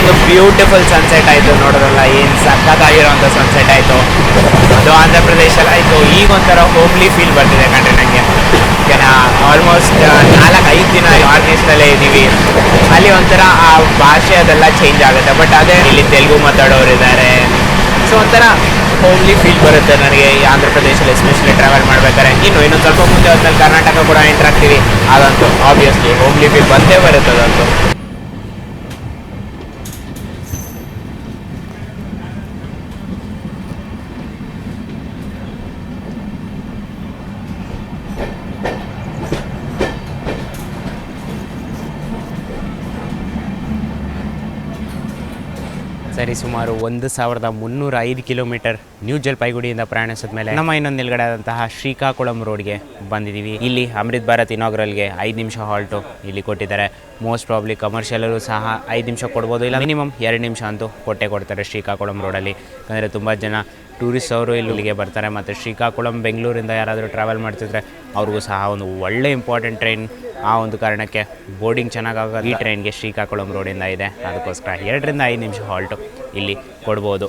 ಒಂದು ಬ್ಯೂಟಿಫುಲ್ ಸನ್ಸೆಟ್ ಆಯಿತು ನೋಡೋದಲ್ಲ, ಏನು ಸಖತ್ತಾಗಿರೋಂಥ ಸನ್ಸೆಟ್ ಆಯಿತು. ಅದು ಆಂಧ್ರ ಪ್ರದೇಶಲ್ಲಿ ಆಯಿತು. ಈಗ ಒಂಥರ ಹೋಮ್ಲಿ ಫೀಲ್ ಬರ್ತಿದೆ ಕಣ್ರಿ ನನಗೆ. ಆಲ್ಮೋಸ್ಟ್ 4-5 ದಿನ ನಾರ್ತ್ ಈಸ್ಟಲ್ಲೇ ಇದ್ದೀವಿ. ಅಲ್ಲಿ ಒಂಥರ ಆ ಭಾಷೆ ಅದೆಲ್ಲ ಚೇಂಜ್ ಆಗುತ್ತೆ. ಬಟ್ ಅದೇ ಇಲ್ಲಿ ತೆಲುಗು ಮಾತಾಡೋರು ಇದ್ದಾರೆ. ಸೊ ಒಂಥರ ಹೋಮ್ಲಿ ಫೀಲ್ ಬರುತ್ತೆ ನನಗೆ ಈ ಆಂಧ್ರ ಪ್ರದೇಶದಲ್ಲಿ ಎಸ್ಪೆಷಲಿ ಟ್ರಾವೆಲ್ ಮಾಡ್ಬೇಕಾದ್ರೆ. ಇನ್ನೊಂದು ಸ್ವಲ್ಪ ಮುಂದೆ ಹೋದ್ಮೇಲೆ ಕರ್ನಾಟಕ ಕೂಡ ಎಂಟರ್ ಆಗ್ತೀವಿ. ಅದಂತೂ ಆಬ್ವಿಯಸ್ಲಿ ಹೋಮ್ಲಿ ಫೀಲ್ ಬಂದೇ ಬರುತ್ತೆ ಅದಂತೂ. ಸರಿ, ಸುಮಾರು 1305 ಕಿಲೋಮೀಟರ್ ನ್ಯೂ ಜಲ್ಪೈಗುಡಿಯಿಂದ ಪ್ರಯಾಣಿಸಿದ ಮೇಲೆ ನಮ್ಮ ಇನ್ನೊಂದು ನಿಲ್ಗಡೆ ಆದಂತಹ ಶ್ರೀಕಾಕುಳಂ ರೋಡ್ಗೆ ಬಂದಿದ್ದೀವಿ. ಇಲ್ಲಿ ಅಮೃತ್ ಭಾರತ್ ಇನಾಗ್ರಲ್ಗೆ 5 ನಿಮಿಷ ಹಾಲ್ಟು ಇಲ್ಲಿ ಕೊಟ್ಟಿದ್ದಾರೆ. ಮೋಸ್ಟ್ ಪ್ರಾಬ್ಲಿ ಕಮರ್ಷಿಯಲ್ಲೂ ಸಹ 5 ನಿಮಿಷ ಕೊಡ್ಬೋದು, ಇಲ್ಲ ಮಿನಿಮಮ್ 2 ನಿಮಿಷ ಅಂತೂ ಕೊಡ್ತಾರೆ ಶ್ರೀಕಾಕುಳಂ ರೋಡಲ್ಲಿ. ಯಾಕಂದರೆ ತುಂಬ ಜನ ಟೂರಿಸ್ಟ್ ಅವರು ಇಲ್ಲಿಗೆ ಬರ್ತಾರೆ. ಮತ್ತು ಶ್ರೀಕಾಕುಳಂ ಬೆಂಗಳೂರಿಂದ ಯಾರಾದರೂ ಟ್ರಾವೆಲ್ ಮಾಡ್ತಿದ್ರೆ ಅವ್ರಿಗೂ ಸಹ ಒಂದು ಒಳ್ಳೆ ಇಂಪಾರ್ಟೆಂಟ್ ಟ್ರೈನ್. ಆ ಒಂದು ಕಾರಣಕ್ಕೆ ಬೋರ್ಡಿಂಗ್ ಚೆನ್ನಾಗಾಗೋದು ಈ ಟ್ರೈನ್ಗೆ ಶ್ರೀಕಾಕುಳಂ ರೋಡಿಂದ ಇದೆ. ಅದಕ್ಕೋಸ್ಕರ 2-5 ನಿಮಿಷ ಹಾಲ್ಟು ಇಲ್ಲಿ ಕೊಡ್ಬೋದು.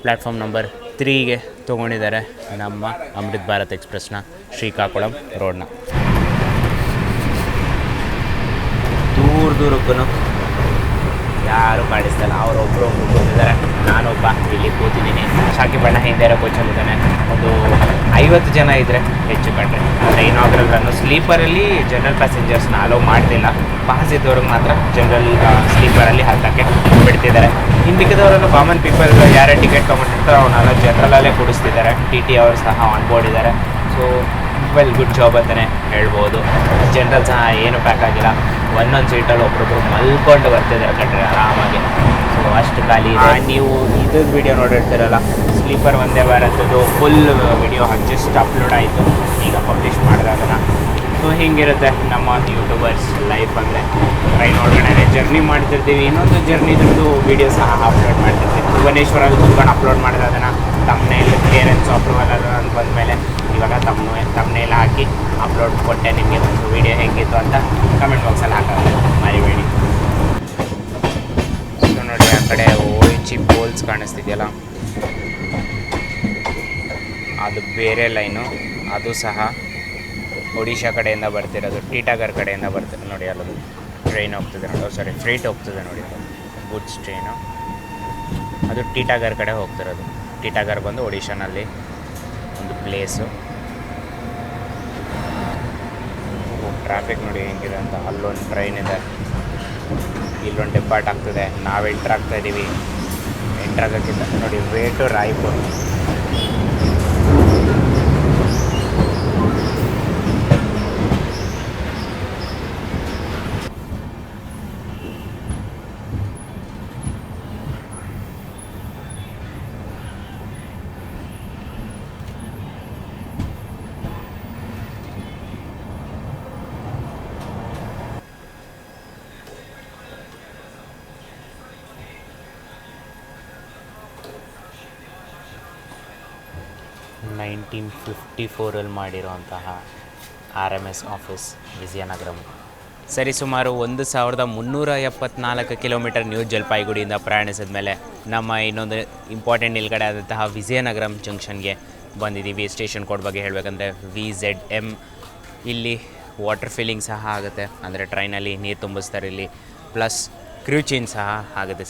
ಪ್ಲ್ಯಾಟ್ಫಾರ್ಮ್ ನಂಬರ್ 3ಗೆ ತೊಗೊಂಡಿದ್ದಾರೆ ನಮ್ಮ ಅಮೃತ್ ಭಾರತ್ ಎಕ್ಸ್ಪ್ರೆಸ್ನ ಶ್ರೀಕಾಕುಳಂ ರೋಡ್ನ. ದೂರಕ್ಕೂ ಯಾರು ಕಾಣಿಸ್ತಲ್ಲ, ಅವರೊಬ್ಬರು ಕೂತಿದ್ದಾರೆ. ನಾನೊಬ್ಬ ಇಲ್ಲಿ ಕೂತಿದ್ದೀನಿ. ಶಾಕಿ ಬಣ್ಣ ಹಿಂದೆ ಇರೋ ಕೋಚಲ್ಲಿದ್ದಾನೆ. ಒಂದು 50 ಜನ ಇದ್ದರೆ ಹೆಚ್ಚು ಕಂಡ್ರೆ. ಅಂದರೆ ಇನಾಗ್ರಲ್ ರನ್ನು ಸ್ಲೀಪರಲ್ಲಿ ಜನರಲ್ ಪ್ಯಾಸೆಂಜರ್ಸ್ನ ಅಲೋ ಮಾಡ್ತಿಲ್ಲ. ಪಾಸ್ ಇದ್ದವ್ರಿಗೆ ಮಾತ್ರ ಜನರಲ್ ಸ್ಲೀಪರಲ್ಲಿ ಹತ್ತಕ್ಕೆ ಬಿಡ್ತಿದ್ದಾರೆ. ಇನ್ನು ಮಿಕ್ಕಿದವರನ್ನು ಕಾಮನ್ ಪೀಪಲ್ ಯಾರೇ ಟಿಕೆಟ್ ತೊಗೊಂಡಿರ್ತಾರೋ ಅವನ್ನೆಲ್ಲ ಜನರಲ್ಲೇ ಕೂಡಿಸ್ತಿದ್ದಾರೆ. TT ಅವರು ಸಹ ಆನ್ ಬೋರ್ಡ್ ಇದ್ದಾರೆ. ಸೊ ವೆಲ್ ಗುಡ್ ಜಾಬ್ ಅಂತಲೇ ಹೇಳ್ಬೋದು. ಜನರಲ್ ಸಹ ಏನು ಪ್ಯಾಕ್ ಆಗಿಲ್ಲ. ಒಂದೊಂದು ಸೀಟಲ್ಲಿ ಒಬ್ಬರೊಬ್ಬರು ಮಲ್ಕೊಂಡು ಬರ್ತಿದ್ದಾರೆ ಕಣ್ರಿ ಆರಾಮಾಗಿ. ಸೊ ಅಷ್ಟು ಖಾಲಿ ಇದೆ. ನೀವು ಇದ್ರದ್ದು ವೀಡಿಯೋ ನೋಡಿರ್ತೀರಲ್ಲ, ಸ್ಲೀಪರ್ ವಂದೇ ಭಾರತದ್ದು ಫುಲ್ ವಿಡಿಯೋ ಜಸ್ಟ್ ಅಪ್ಲೋಡ್ ಆಯಿತು, ಈಗ ಪಬ್ಲಿಷ್ ಮಾಡಿದಾಗನ. ಸೊ ಹಿಂಗಿರುತ್ತೆ ನಮ್ಮ ಯೂಟ್ಯೂಬರ್ಸ್ ಲೈಫ್. ಅಂದರೆ ಟ್ರೈನ್ ಒಳಗಡೆ ಜರ್ನಿ ಮಾಡ್ತಿರ್ತೀವಿ. ಇನ್ನೊಂದು ಜರ್ನಿದ್ರದ್ದು ವೀಡಿಯೋ ಸಹ ಅಪ್ಲೋಡ್ ಮಾಡ್ತಿರ್ತೀವಿ. ಭುವನೇಶ್ವರಲ್ಲಿ ಕುತ್ಕೊಂಡು ಅಪ್ಲೋಡ್ ಮಾಡಿದಾಗನ ತಮ್ಮನೇಲಿ ಕ್ಲಿಯರೆನ್ಸ್ ಅಪ್ರೂವಲ್ ಅದು ಅಂತ ಬಂದಮೇಲೆ ಇವಾಗ ತಮ್ಮನೇಲಿ ಹಾಕಿ ಅಪ್ಲೋಡ್ ಕೊಟ್ಟೆ. ನಿಮಗೆ ಒಂದು ವೀಡಿಯೋ ಹೇಗಿತ್ತು ಅಂತ ಕಮೆಂಟ್ ಬಾಕ್ಸಲ್ಲಿ ಹಾಕೋದು ಮರಿಬೇಡಿ. ಸೊ ನೋಡಿ, ಆ ಕಡೆ ಓಯ್ಚಿ ಪೋಲ್ಸ್ ಕಾಣಿಸ್ತಿದೆಯಲ್ಲ, ಅದು ಬೇರೆ ಲೈನು. ಅದು ಸಹ ಒಡಿಶಾ ಕಡೆಯಿಂದ ಬರ್ತಿರೋದು, ಟೀಟಾಗರ್ ಕಡೆಯಿಂದ ಬರ್ತಿರೋದು. ನೋಡಿ ಅಲ್ಲದು ಟ್ರೈನ್ ಹೋಗ್ತಿದೆ ನೋಡಿ, ಸಾರಿ ಫ್ರೈಟ್ ಹೋಗ್ತಿದೆ ನೋಡಿ, ಗುಡ್ಸ್ ಟ್ರೈನು. ಅದು ಟೀಟಾಗರ್ ಕಡೆ ಹೋಗ್ತಿರೋದು. ಟೀಟಾಗರ್ ಬಂದು ಒಡಿಶಾನಲ್ಲಿ ಒಂದು ಪ್ಲೇಸು. ಟ್ರಾಫಿಕ್ ನೋಡಿ ಹೆಂಗಿದೆ ಅಂತ. ಅಲ್ಲೊಂದು ಟ್ರೈನ್ ಇದೆ, ಇಲ್ಲೊಂದು ಡೆಪಾರ್ಟ್ ಆಗ್ತಿದೆ. ನಾವು ಎಂಟ್ರ್ ಆಗ್ತಾಯಿದ್ದೀವಿ. ಎಂಟ್ರಾಗೋಕ್ಕಿಂತ ನೋಡಿ ವೇ ಟು ರಾಯ್ಪುರ್. (1954) ಮಾಡಿರುವಂತಹ RMS ಆಫೀಸ್ ವಿಜಯನಗರಂ. ಸರಿ, ಸುಮಾರು 1374 ಕಿಲೋಮೀಟರ್ ನ್ಯೂ ಜಲ್ಪೈಗುಡಿಯಿಂದ ಪ್ರಯಾಣಿಸಿದ ಮೇಲೆ ನಮ್ಮ ಇನ್ನೊಂದು ಇಂಪಾರ್ಟೆಂಟ್ ನಿಲ್ಗಡೆ ಆದಂತಹ ವಿಜಯನಗರಂ ಜಂಕ್ಷನ್ಗೆ ಬಂದಿದ್ದೀವಿ. ಸ್ಟೇಷನ್ ಕೋಡ್ ಬಗ್ಗೆ ಹೇಳಬೇಕಂದ್ರೆ VZM. ಇಲ್ಲಿ ವಾಟರ್ ಫಿಲ್ಲಿಂಗ್ ಸಹ ಆಗುತ್ತೆ, ಅಂದರೆ ಟ್ರೈನಲ್ಲಿ ನೀರು ತುಂಬಿಸ್ತಾರೆ ಇಲ್ಲಿ. ಪ್ಲಸ್ ಕ್ರೂ ಚೇಂಜ್ ಸಹ ಆಗುತ್ತೆ.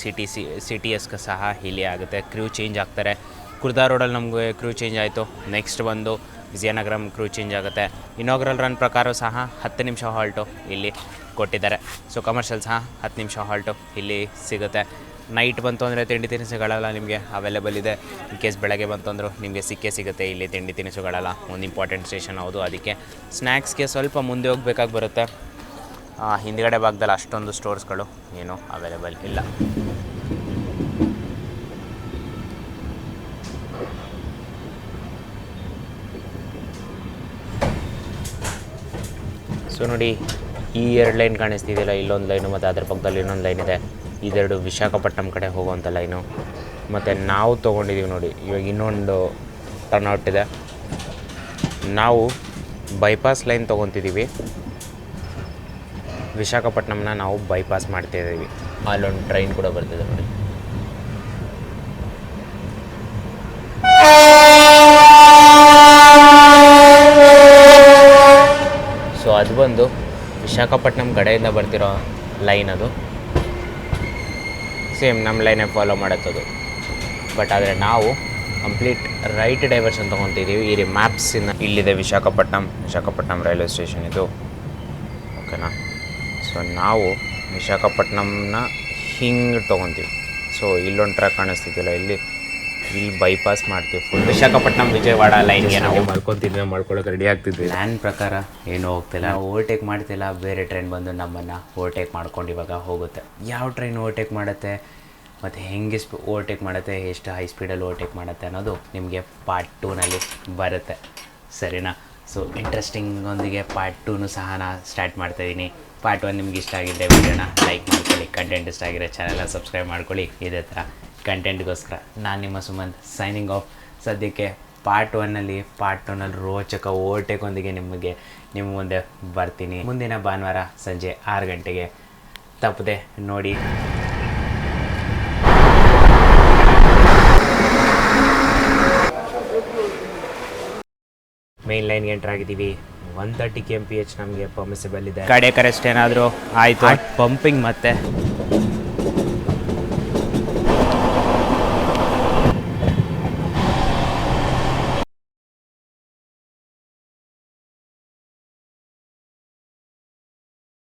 CTS ಸಹ ಇಲ್ಲಿ ಆಗುತ್ತೆ, ಕ್ರೂ ಚೇಂಜ್ ಆಗ್ತಾರೆ. ಕುರ್ದಾ ರೋಡಲ್ಲಿ ನಮಗೆ ಕ್ರೂ ಚೇಂಜ್ ಆಯಿತು. ನೆಕ್ಸ್ಟ್ ಬಂದು ವಿಜಯನಗರಂ ಕ್ರೂ ಚೇಂಜ್ ಆಗುತ್ತೆ. ಇನಾಗ್ರಲ್ ರನ್ ಪ್ರಕಾರ ಸಹ 10 ನಿಮಿಷ ಹಾಲ್ಟು ಇಲ್ಲಿ ಕೊಟ್ಟಿದ್ದಾರೆ. ಸೊ ಕಮರ್ಷಿಯಲ್ ಸಹ 10 ನಿಮಿಷ ಹಾಲ್ಟು ಇಲ್ಲಿ ಸಿಗುತ್ತೆ. ನೈಟ್ ಬಂತು ಅಂದರೆ ತಿಂಡಿ ತಿನಿಸುಗಳೆಲ್ಲ ನಿಮಗೆ ಅವೈಲೇಬಲ್ ಇದೆ. ಇನ್ ಕೇಸ್ ಬೆಳಗ್ಗೆ ಬಂತು ಅಂದರೂ ನಿಮಗೆ ಸಿಗುತ್ತೆ ಇಲ್ಲಿ ತಿಂಡಿ ತಿನಿಸುಗಳೆಲ್ಲ. ಒಂದು ಇಂಪಾರ್ಟೆಂಟ್ ಸ್ಟೇಷನ್ ಹೌದು. ಅದಕ್ಕೆ ಸ್ನ್ಯಾಕ್ಸ್ಗೆ ಸ್ವಲ್ಪ ಮುಂದೆ ಹೋಗ್ಬೇಕಾಗಿ ಬರುತ್ತೆ. ಹಿಂದ್ಗಡೆ ಭಾಗದಲ್ಲಿ ಅಷ್ಟೊಂದು ಸ್ಟೋರ್ಸ್ಗಳು ಏನೂ ಅವೈಲೇಬಲ್ ಇಲ್ಲ. ಸೊ ನೋಡಿ, ಈ 2 ಲೈನ್ ಕಾಣಿಸ್ತಿದೆಯಲ್ಲ, ಇಲ್ಲೊಂದು ಲೈನು ಮತ್ತು ಅದರ ಪಕ್ಕದಲ್ಲಿ ಇನ್ನೊಂದು ಲೈನ್ ಇದೆ. ಇದೆರಡು ವಿಶಾಖಪಟ್ಟಣಂ ಕಡೆ ಹೋಗುವಂಥ ಲೈನು. ಮತ್ತು ನಾವು ತೊಗೊಂಡಿದ್ದೀವಿ ನೋಡಿ, ಇವಾಗ ಇನ್ನೊಂದು ಟರ್ನ್ಔಟ್ ಇದೆ. ನಾವು ಬೈಪಾಸ್ ಲೈನ್ ತೊಗೊತಿದ್ದೀವಿ. ವಿಶಾಖಪಟ್ಟಣಂನ ನಾವು ಬೈಪಾಸ್ ಮಾಡ್ತಾ ಇದ್ದೀವಿ. ಅಲ್ಲೊಂದು ಟ್ರೈನ್ ಕೂಡ ಬರ್ತಿದೆ ನೋಡಿ. ಸೊ ಅದು ಬಂದು ವಿಶಾಖಪಟ್ಟಣಂ ಕಡೆಯಿಂದ ಬರ್ತಿರೋ ಲೈನ್. ಅದು ಸೇಮ್ ನಮ್ಮ ಲೈನೇ ಫಾಲೋ ಮಾಡುತ್ತದು. ಬಟ್ ಆದರೆ ನಾವು ಕಂಪ್ಲೀಟ್ ರೈಟ್ ಡೈವರ್ಷನ್ ತೊಗೊತಿದ್ದೀವಿ. ಈ ಮ್ಯಾಪ್ಸಿನ ಇಲ್ಲಿದೆ ವಿಶಾಖಪಟ್ಟಣಂ ರೈಲ್ವೆ ಸ್ಟೇಷನ್ ಇದು, ಓಕೆನಾ. ಸೊ ನಾವು ವಿಶಾಖಪಟ್ಟಣಂನ ಹಿಂಗೆ ತೊಗೊತೀವಿ. ಸೊ ಇಲ್ಲೊಂದು ಟ್ರ್ಯಾಕ್ ಕಾಣಿಸ್ತಿದ್ದಿಲ್ಲ, ಇಲ್ಲಿ ಬೈಪಾಸ್ ಮಾಡ್ತೀವಿ ಫುಲ್. ವಿಶಾಖಪಟ್ಟಣಂ ವಿಜಯವಾಡ ಲೈನ್ಗೆ ನಾವು ಮಾಡ್ಕೊಳ್ಳೋಕೆ ರೆಡಿ ಆಗ್ತಿದ್ವಿ. ಪ್ಲ್ಯಾನ್ ಪ್ರಕಾರ ಏನೂ ಹೋಗ್ತಿಲ್ಲ, ನಾವು ಓವರ್ಟೇಕ್ ಮಾಡ್ತಿಲ್ಲ. ಬೇರೆ ಟ್ರೈನ್ ಬಂದು ನಮ್ಮನ್ನು ಓವರ್ಟೇಕ್ ಮಾಡ್ಕೊಂಡು ಇವಾಗ ಹೋಗುತ್ತೆ. ಯಾವ ಟ್ರೈನ್ ಓವರ್ಟೇಕ್ ಮಾಡುತ್ತೆ ಮತ್ತು ಹೆಂಗೆ ಓವರ್ಟೇಕ್ ಮಾಡುತ್ತೆ, ಎಷ್ಟು ಹೈ ಸ್ಪೀಡಲ್ಲಿ ಓವರ್ಟೇಕ್ ಮಾಡುತ್ತೆ ಅನ್ನೋದು ನಿಮಗೆ ಪಾರ್ಟ್ 2ನಲ್ಲಿ ಬರುತ್ತೆ, ಸರಿನಾ. ಸೊ ಇಂಟ್ರೆಸ್ಟಿಂಗೊಂದಿಗೆ ಪಾರ್ಟ್ 2 ಸಹ ನಾನು ಸ್ಟಾರ್ಟ್ ಮಾಡ್ತಾಯಿದ್ದೀನಿ. ಪಾರ್ಟ್ 1 ನಿಮ್ಗೆ ಇಷ್ಟ ಆಗಿದ್ದರೆ ವಿಡಿಯೋನ ಲೈಕ್ ಮಾಡ್ಕೊಳ್ಳಿ, ಕಂಟೆಂಟ್ ಇಷ್ಟ ಆಗಿರೋ ಚಾನಲ್ನ ಸಬ್ಸ್ಕ್ರೈಬ್ ಮಾಡ್ಕೊಳ್ಳಿ. ಇದೇ ಥರ ಕಂಟೆಂಟ್ಗೋಸ್ಕರ ನಾನು ನಿಮ್ಮ ಸುಮಂತ್ ಸೈನಿಂಗ್ ಆಫ್. ಸದ್ಯಕ್ಕೆ ಪಾರ್ಟ್ 1ನಲ್ಲಿ ಪಾರ್ಟ್ 2ನಲ್ಲಿ ರೋಚಕ ಓವರ್ಟೇಕೊಂದಿಗೆ ನಿಮ್ಮ ಮುಂದೆ ಬರ್ತೀನಿ ಮುಂದಿನ ಭಾನುವಾರ ಸಂಜೆ 6 ಗಂಟೆಗೆ. ತಪ್ಪದೆ ನೋಡಿ. ಮೇನ್ ಲೈನ್ಗೆ ಎಂಟರ್ ಆಗಿದ್ದೀವಿ. 130 kmph ನಮಗೆ ಪರ್ಮಿಸಿಬಲ್ ಇದೆ. ಕಡೆ ಕರೆಸ್ಟ್ ಏನಾದರೂ ಆಯಿತು, ಪಂಪಿಂಗ್ ಮತ್ತೆ